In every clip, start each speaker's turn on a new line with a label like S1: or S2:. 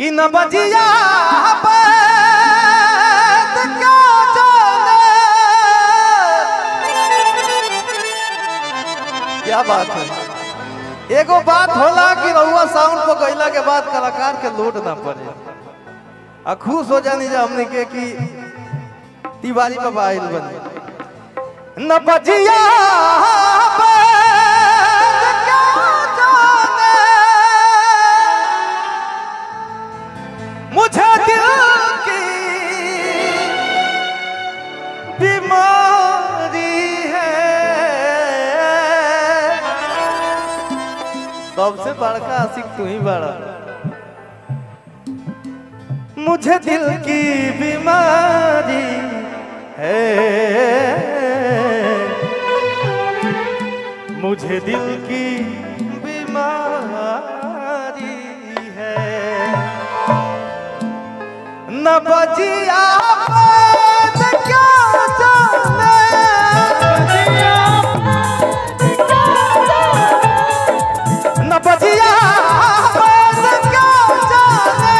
S1: कि न बजिया बैठ क्या जाने। क्या बात है। एगो बात होला कि रहुआ साउंड पर गईला के बाद कलाकार के लोड ना पड़े आ खुश हो जानी जा हमने के कि तिवारी बाबा आइल बने। न बजिया मुझे दिल की बीमारी है। सबसे बड़का आशिक तू ही बड़ा। मुझे दिल की बीमारी है, मुझे दिल की बीमारी है। न बजिया बैठ क्या जाने, न बजिया बैठ क्या जाने।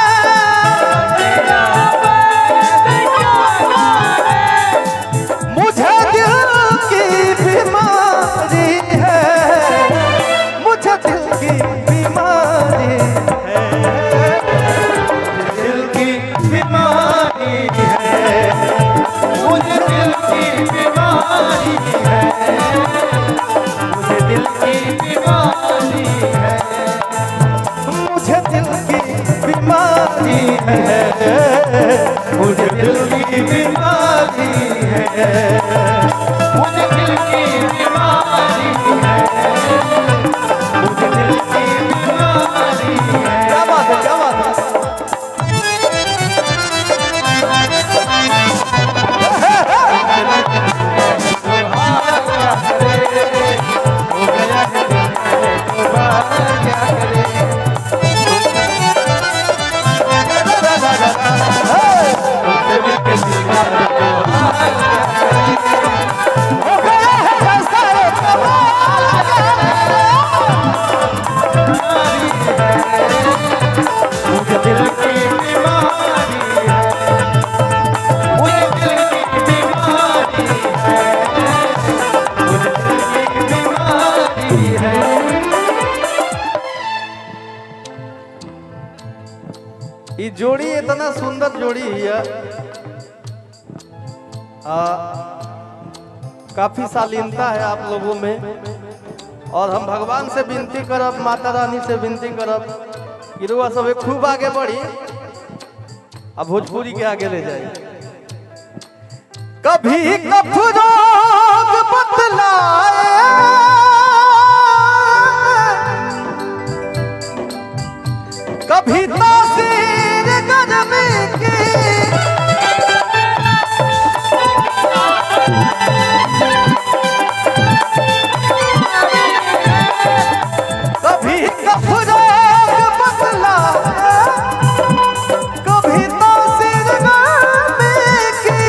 S1: मुझे दिल की बीमारी है, मुझे दिल की बीमारी है, दिल की बीमारी है, मुझे दिल की बीमारी है, मुझे दिल की बीमारी है, मुझे दिल की बीमारी है, मुझे दिल की बीमारी है, मुझे दिल की बीमारी है, मुझे दिल की बीमारी है। क्या बात है, क्या बात है। ये जोड़ी इतना सुंदर जोड़ी है। काफी शालीनता है आप लोगों में और हम भगवान से विनती करब, माता रानी से विनती करब कि रुआ सब खूब आगे बढ़ी अब भोजपुरी के आगे ले जाए। कभी कफरोग बतलाए, कभी तासीर गर्मी की, कभी कफरोग बतलाए, कभी तासीर गर्मी की।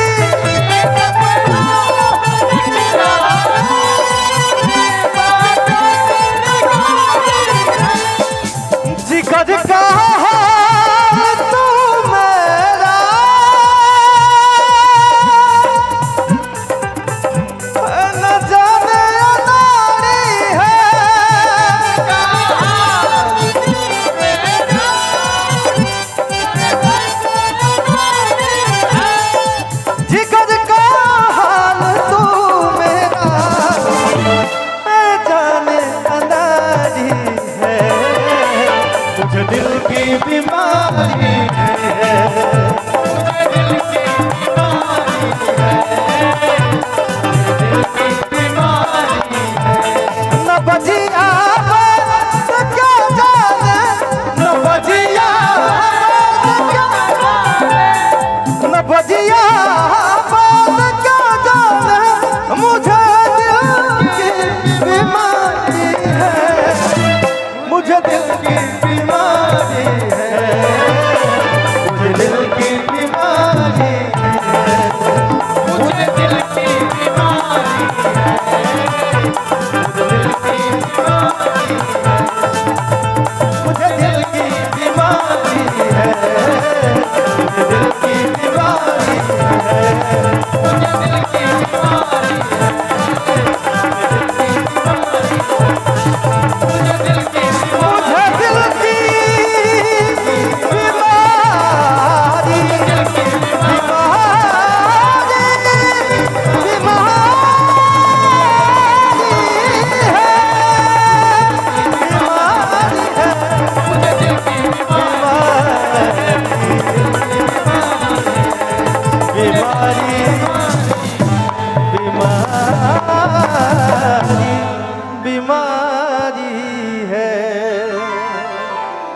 S1: जिगर का तू मेरा, न जाने अनाड़ी है, जिगर का हाल तू मेरा, न जाने अनाड़ी है, मुझे दिल की बीमारी है, मुझे दिल की बीमारी है, मुझे दिल की बीमारी है। न बजिया बैठ क्या जाने, न बजिया बैठ क्या जाने, न बजिया बैठ क्या जाने, मुझे दिल की बीमारी है, मुझे दिल की बीमारी